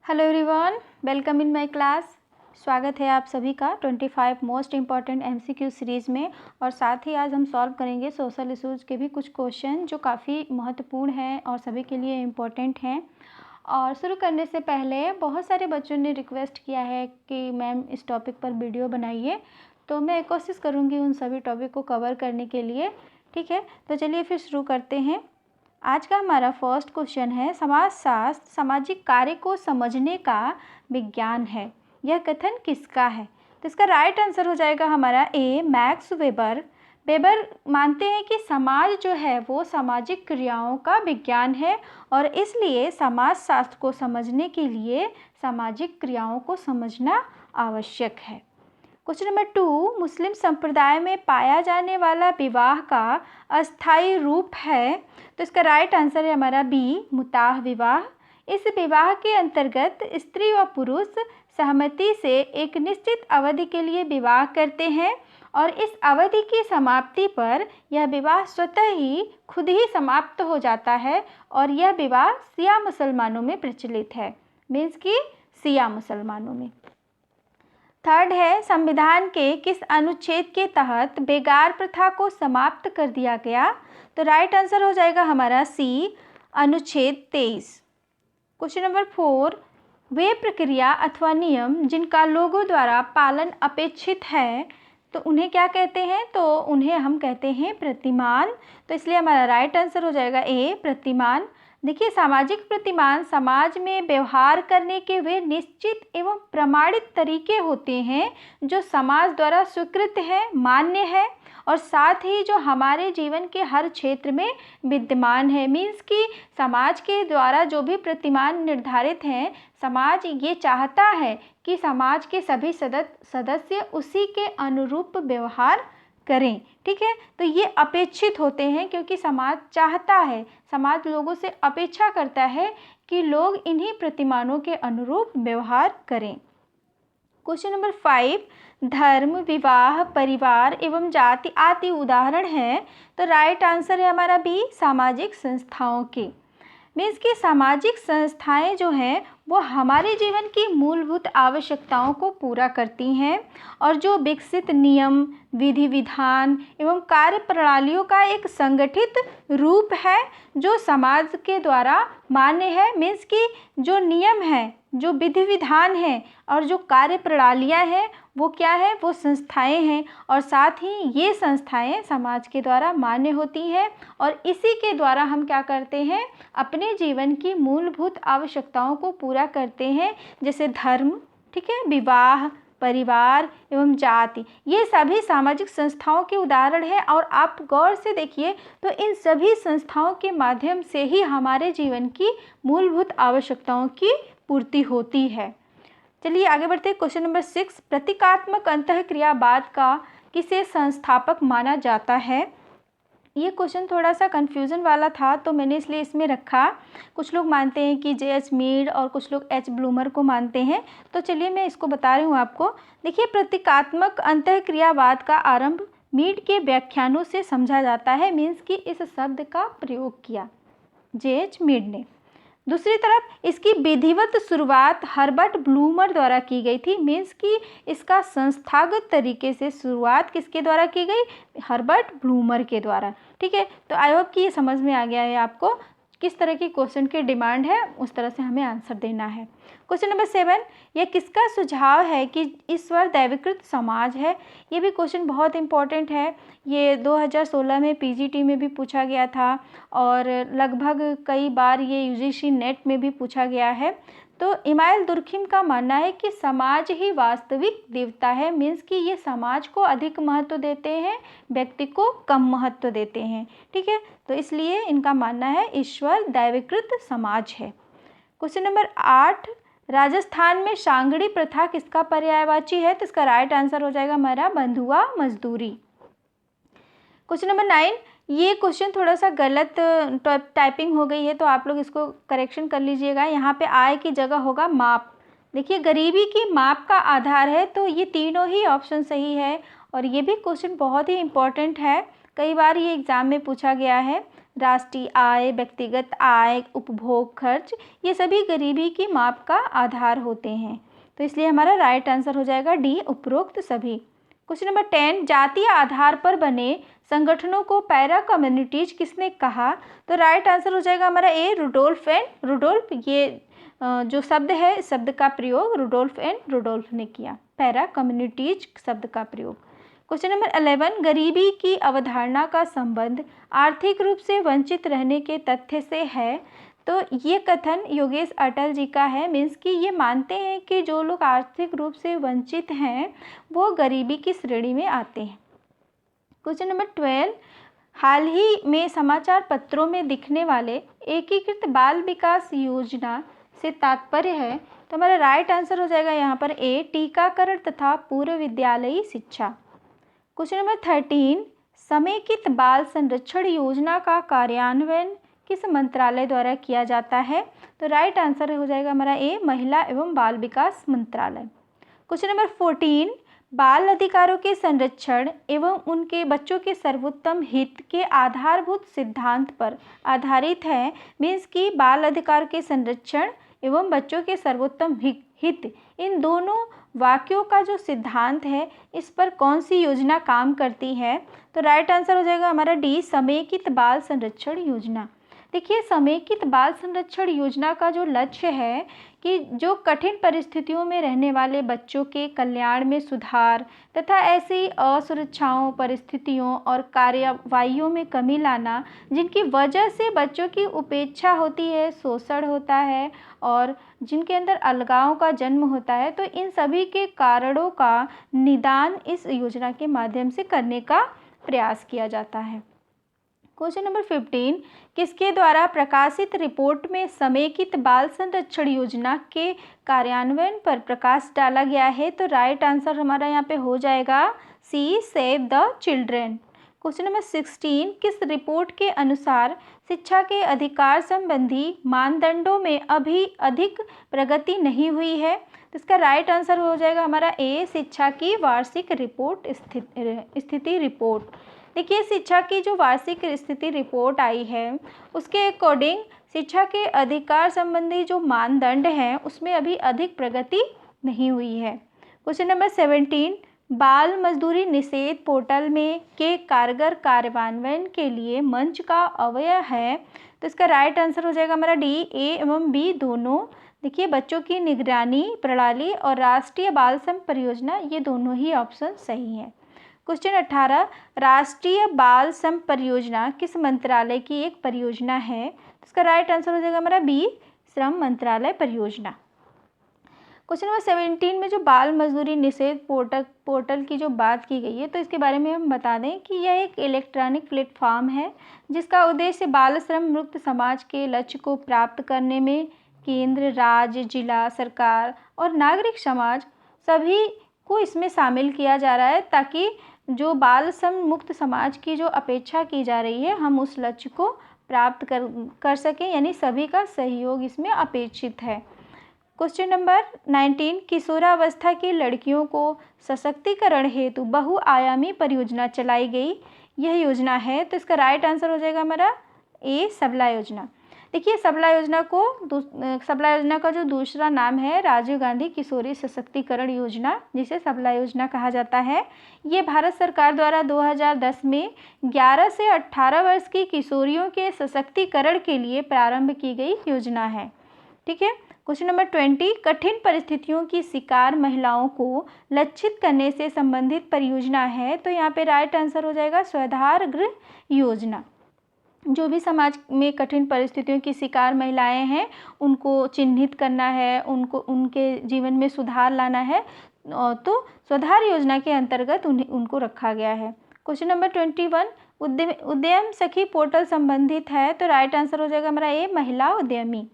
Hello everyone, welcome in my class. स्वागत है आप सभी का 25 मोस्ट इम्पॉर्टेंट एमसीक्यू सीरीज़ में। और साथ ही आज हम सॉल्व करेंगे सोशल इश्यूज़ के भी कुछ क्वेश्चन जो काफ़ी महत्वपूर्ण हैं और सभी के लिए इम्पॉर्टेंट हैं। और शुरू करने से पहले बहुत सारे बच्चों ने रिक्वेस्ट किया है कि मैम इस टॉपिक पर वीडियो बनाइए, तो मैं कोशिश करूँगी उन सभी टॉपिक को कवर करने के लिए। ठीक है, तो चलिए फिर शुरू करते हैं। आज का हमारा फर्स्ट क्वेश्चन है, समाजशास्त्र सामाजिक कार्य को समझने का विज्ञान है। यह कथन किसका है? तो इसका राइट आंसर हो जाएगा हमारा ए, मैक्स वेबर। वेबर मानते हैं कि समाज जो है वो सामाजिक क्रियाओं का विज्ञान है और इसलिए समाजशास्त्र को समझने के लिए सामाजिक क्रियाओं को समझना आवश्यक है। क्वेश्चन नंबर 2, मुस्लिम संप्रदाय में पाया जाने वाला विवाह का अस्थायी रूप है। तो इसका राइट आंसर है हमारा बी, मुताह विवाह। इस विवाह के अंतर्गत स्त्री व पुरुष सहमति से एक निश्चित अवधि के लिए विवाह करते हैं और इस अवधि की समाप्ति पर यह विवाह स्वतः ही खुद ही समाप्त हो जाता है और यह विवाह शिया मुसलमानों में प्रचलित है, मीन्स कि शिया मुसलमानों में। थर्ड है, संविधान के किस अनुच्छेद के तहत बेगार प्रथा को समाप्त कर दिया गया? तो राइट आंसर हो जाएगा हमारा सी, अनुच्छेद 23। क्वेश्चन नंबर 4, वे प्रक्रिया अथवा नियम जिनका लोगों द्वारा पालन अपेक्षित है तो उन्हें क्या कहते हैं? तो उन्हें हम कहते हैं प्रतिमान। तो इसलिए हमारा राइट आंसर हो जाएगा ए, प्रतिमान। देखिए, सामाजिक प्रतिमान समाज में व्यवहार करने के वे निश्चित एवं प्रमाणित तरीके होते हैं जो समाज द्वारा स्वीकृत है, मान्य है और साथ ही जो हमारे जीवन के हर क्षेत्र में विद्यमान है। मीन्स कि समाज के द्वारा जो भी प्रतिमान निर्धारित हैं, समाज ये चाहता है कि समाज के सभी सदस्य उसी के अनुरूप व्यवहार करें। ठीक है, तो ये अपेक्षित होते हैं क्योंकि समाज चाहता है, समाज लोगों से अपेक्षा करता है कि लोग इन्हीं प्रतिमानों के अनुरूप व्यवहार करें। क्वेश्चन नंबर 5, धर्म, विवाह, परिवार एवं जाति आदि उदाहरण हैं। तो राइट आंसर है हमारा बी, सामाजिक संस्थाओं के। मीन्स कि सामाजिक संस्थाएं जो हैं वो हमारे जीवन की मूलभूत आवश्यकताओं को पूरा करती हैं और जो विकसित नियम, विधि विधान एवं कार्य प्रणालियों का एक संगठित रूप है जो समाज के द्वारा मान्य है। मीन्स कि जो नियम है, जो विधि विधान है और जो कार्य प्रणालियाँ हैं वो क्या है? वो संस्थाएं हैं और साथ ही ये संस्थाएं समाज के द्वारा मान्य होती हैं और इसी के द्वारा हम क्या करते हैं? अपने जीवन की मूलभूत आवश्यकताओं को पूरा करते हैं, जैसे धर्म, ठीक है, विवाह, परिवार एवं जाति। ये सभी सामाजिक संस्थाओं के उदाहरण हैं और आप गौर से देखिए तो इन सभी संस्थाओं के माध्यम से ही हमारे जीवन की मूलभूत आवश्यकताओं की पूर्ति होती है। चलिए आगे बढ़ते हैं। क्वेश्चन नंबर 6, प्रतीकात्मक अंतःक्रियावाद का किसे संस्थापक माना जाता है? ये क्वेश्चन थोड़ा सा कन्फ्यूज़न वाला था तो मैंने इसलिए इसमें रखा। कुछ लोग मानते हैं कि जे.एच. मीड और कुछ लोग एच. ब्लूमर को मानते हैं, तो चलिए मैं इसको बता रही हूँ आपको। देखिए, प्रतीकात्मक अंतःक्रियावाद का आरंभ मीड के व्याख्यानों से समझा जाता है। मीन्स कि इस शब्द का प्रयोग किया जे.एच. मीड ने। दूसरी तरफ इसकी विधिवत शुरुआत हर्बर्ट ब्लूमर द्वारा की गई थी। मीन्स कि इसका संस्थागत तरीके से शुरुआत किसके द्वारा की गई? हर्बर्ट ब्लूमर के द्वारा। ठीक है, तो आई होप कि ये समझ में आ गया है आपको किस तरह की क्वेश्चन की डिमांड है, उस तरह से हमें आंसर देना है। क्वेश्चन नंबर 7, यह किसका सुझाव है कि ईश्वर दैवीकृत समाज है? ये भी क्वेश्चन बहुत इंपॉर्टेंट है। ये 2016 में पीजीटी में भी पूछा गया था और लगभग कई बार ये यूजीसी नेट में भी पूछा गया है। तो इमाइल दुर्खिम का मानना है कि समाज ही वास्तविक देवता है। मीन्स कि ये समाज को अधिक महत्व देते हैं, व्यक्ति को कम महत्व देते हैं। ठीक है, तो इसलिए इनका मानना है ईश्वर दैवीकृत समाज है। क्वेश्चन नंबर 8, राजस्थान में सांगड़ी प्रथा किसका पर्यायवाची है? तो इसका राइट आंसर हो जाएगा हमारा बंधुआ मजदूरी। क्वेश्चन नंबर 9, ये क्वेश्चन थोड़ा सा गलत टाइपिंग हो गई है तो आप लोग इसको करेक्शन कर लीजिएगा। यहाँ पे आय की जगह होगा माप। देखिए, गरीबी की माप का आधार है, तो ये तीनों ही ऑप्शन सही है और ये भी क्वेश्चन बहुत ही इम्पोर्टेंट है, कई बार ये एग्ज़ाम में पूछा गया है। राष्ट्रीय आय, व्यक्तिगत आय, उपभोग खर्च, ये सभी गरीबी की माप का आधार होते हैं। तो इसलिए हमारा राइट आंसर हो जाएगा डी, उपरोक्त सभी। क्वेश्चन नंबर 10, जातीय आधार पर बने संगठनों को पैरा कम्युनिटीज किसने कहा? तो राइट आंसर हो जाएगा हमारा ए, रुडोल्फ एंड रुडोल्फ। ये जो शब्द है, इस शब्द का प्रयोग रुडोल्फ एंड रुडोल्फ ने किया, पैरा कम्युनिटीज शब्द का प्रयोग। क्वेश्चन नंबर 11, गरीबी की अवधारणा का संबंध आर्थिक रूप से वंचित रहने के तथ्य से है। तो ये कथन योगेश अटल जी का है, मीन्स कि ये मानते हैं कि जो लोग आर्थिक रूप से वंचित हैं वो गरीबी की श्रेणी में आते हैं। क्वेश्चन नंबर 12, हाल ही में समाचार पत्रों में दिखने वाले एकीकृत बाल विकास योजना से तात्पर्य है? तो हमारा राइट आंसर हो जाएगा यहाँ पर ए, टीकाकरण तथा पूर्व विद्यालयी शिक्षा। क्वेश्चन नंबर 13, समेकित बाल संरक्षण योजना का कार्यान्वयन किस मंत्रालय द्वारा किया जाता है? तो राइट आंसर हो जाएगा हमारा ए, महिला एवं बाल विकास मंत्रालय। क्वेश्चन नंबर 14, बाल अधिकारों के संरक्षण एवं उनके बच्चों के सर्वोत्तम हित के आधारभूत सिद्धांत पर आधारित है, मीन्स कि बाल अधिकार के संरक्षण एवं बच्चों के सर्वोत्तम हित, इन दोनों वाक्यों का जो सिद्धांत है, इस पर कौन सी योजना काम करती है? तो राइट आंसर हो जाएगा हमारा डी, समेकित बाल संरक्षण योजना। देखिए, समेकित बाल संरक्षण योजना का जो लक्ष्य है कि जो कठिन परिस्थितियों में रहने वाले बच्चों के कल्याण में सुधार तथा ऐसी असुरक्षाओं, परिस्थितियों और कार्रवाइयों में कमी लाना जिनकी वजह से बच्चों की उपेक्षा होती है, शोषण होता है और जिनके अंदर अलगाव का जन्म होता है, तो इन सभी के कारणों का निदान इस योजना के माध्यम से करने का प्रयास किया जाता है। क्वेश्चन नंबर 15, किसके द्वारा प्रकाशित रिपोर्ट में समेकित बाल संरक्षण योजना के कार्यान्वयन पर प्रकाश डाला गया है? तो राइट आंसर हमारा यहाँ पे हो जाएगा C, save the children. Question number 16, किस रिपोर्ट के अनुसार शिक्षा के अधिकार संबंधी मानदंडों में अभी अधिक प्रगति नहीं हुई है? तो इसका राइट आंसर हो जाएगा हमारा ए, शिक्षा की वार्षिक रिपोर्ट, स्थिति रिपोर्ट। देखिए, शिक्षा की जो वार्षिक स्थिति रिपोर्ट आई है उसके अकॉर्डिंग शिक्षा के अधिकार संबंधी जो मानदंड हैं उसमें अभी अधिक प्रगति नहीं हुई है। क्वेश्चन नंबर 17, बाल मजदूरी निषेध पोर्टल में के कारगर कार्यान्वयन के लिए मंच का अवयव है? तो इसका राइट आंसर हो जाएगा हमारा डी, ए एवं बी दोनों। देखिए, बच्चों की निगरानी प्रणाली और राष्ट्रीय बाल श्रम परियोजना, ये दोनों ही ऑप्शन सही है। क्वेश्चन 18, राष्ट्रीय बाल श्रम परियोजना किस मंत्रालय की एक परियोजना है? इसका राइट आंसर हो जाएगा हमारा बी, श्रम मंत्रालय परियोजना। क्वेश्चन नंबर 17 में जो बाल मजदूरी निषेध पोर्टल की जो बात की गई है, तो इसके बारे में हम बता दें कि यह एक इलेक्ट्रॉनिक प्लेटफॉर्म है जिसका उद्देश्य बाल श्रम मुक्त समाज के लक्ष्य को प्राप्त करने में केंद्र, राज्य, जिला सरकार और नागरिक समाज सभी को इसमें शामिल किया जा रहा है, ताकि जो बाल श्रम मुक्त समाज की जो अपेक्षा की जा रही है हम उस लक्ष्य को प्राप्त कर सकें, यानी सभी का सहयोग इसमें अपेक्षित है। क्वेश्चन नंबर 19, किशोरावस्था की लड़कियों को सशक्तिकरण हेतु बहुआयामी परियोजना चलाई गई, यह योजना है? तो इसका राइट आंसर हो जाएगा हमारा ए, सबला योजना। देखिए, सबला योजना का जो दूसरा नाम है राजीव गांधी किशोरी सशक्तिकरण योजना, जिसे सबला योजना कहा जाता है। ये भारत सरकार द्वारा 2010 में 11 से 18 वर्ष की किशोरियों के सशक्तिकरण के लिए प्रारंभ की गई योजना है। ठीक है। क्वेश्चन नंबर 20, कठिन परिस्थितियों की शिकार महिलाओं को लक्षित करने से संबंधित परियोजना है? तो यहाँ पे राइट आंसर हो जाएगा स्वाधार गृह योजना। जो भी समाज में कठिन परिस्थितियों की शिकार महिलाएं हैं उनको चिन्हित करना है, उनके जीवन में सुधार लाना है, तो स्वाधार योजना के अंतर्गत उनको रखा गया है। क्वेश्चन नंबर 21, उद्यम सखी पोर्टल संबंधित है? तो राइट आंसर हो जाएगा हमारा ए, महिला उद्यमी।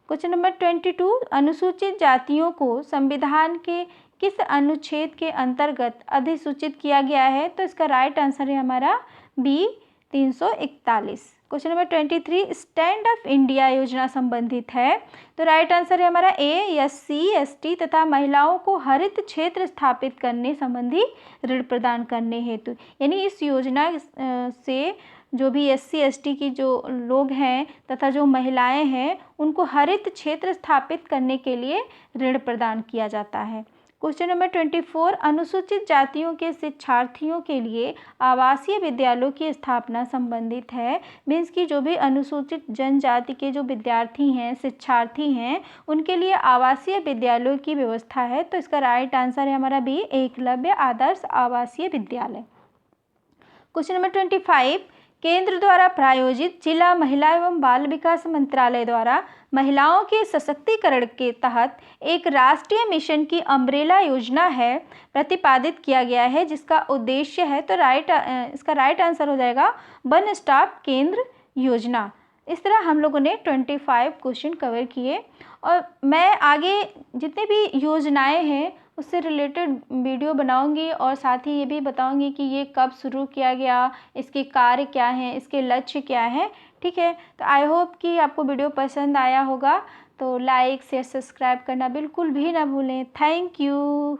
क्वेश्चन नंबर 22, अनुसूचित जातियों को संविधान के किस अनुच्छेद के अंतर्गत अधिसूचित किया गया है? तो इसका राइट आंसर है हमारा B, 341। Question number 23, stand up India योजना संबंधित है? तो राइट आंसर है हमारा ए, SC, ST तथा महिलाओं को हरित क्षेत्र स्थापित करने संबंधी ऋण प्रदान करने हेतु, यानी इस योजना से जो भी SC ST की जो लोग हैं तथा जो महिलाएं हैं उनको हरित क्षेत्र स्थापित करने के लिए ऋण प्रदान किया जाता है। क्वेश्चन नंबर 24, अनुसूचित जातियों के शिक्षार्थियों के लिए आवासीय विद्यालयों की स्थापना संबंधित है। मीन्स कि जो भी अनुसूचित जनजाति के जो विद्यार्थी हैं, शिक्षार्थी हैं, उनके लिए आवासीय विद्यालयों की व्यवस्था है। तो इसका राइट आंसर है हमारा बी, एकलव्य आदर्श आवासीय विद्यालय। क्वेश्चन नंबर 25, केंद्र द्वारा प्रायोजित जिला महिला एवं बाल विकास मंत्रालय द्वारा महिलाओं के सशक्तिकरण के तहत एक राष्ट्रीय मिशन की अम्ब्रेला योजना है प्रतिपादित किया गया है, जिसका उद्देश्य है, तो इसका राइट आंसर हो जाएगा वन स्टॉप केंद्र योजना। इस तरह हम लोगों ने 25 क्वेश्चन कवर किए और मैं आगे जितने भी योजनाएं हैं उससे रिलेटेड वीडियो बनाऊंगी और साथ ही ये भी बताऊंगी कि ये कब शुरू किया गया, इसके कार्य क्या हैं, इसके लक्ष्य क्या हैं। ठीक है, तो आई होप कि आपको वीडियो पसंद आया होगा। तो लाइक शेयर सब्सक्राइब करना बिल्कुल भी ना भूलें। Thank you.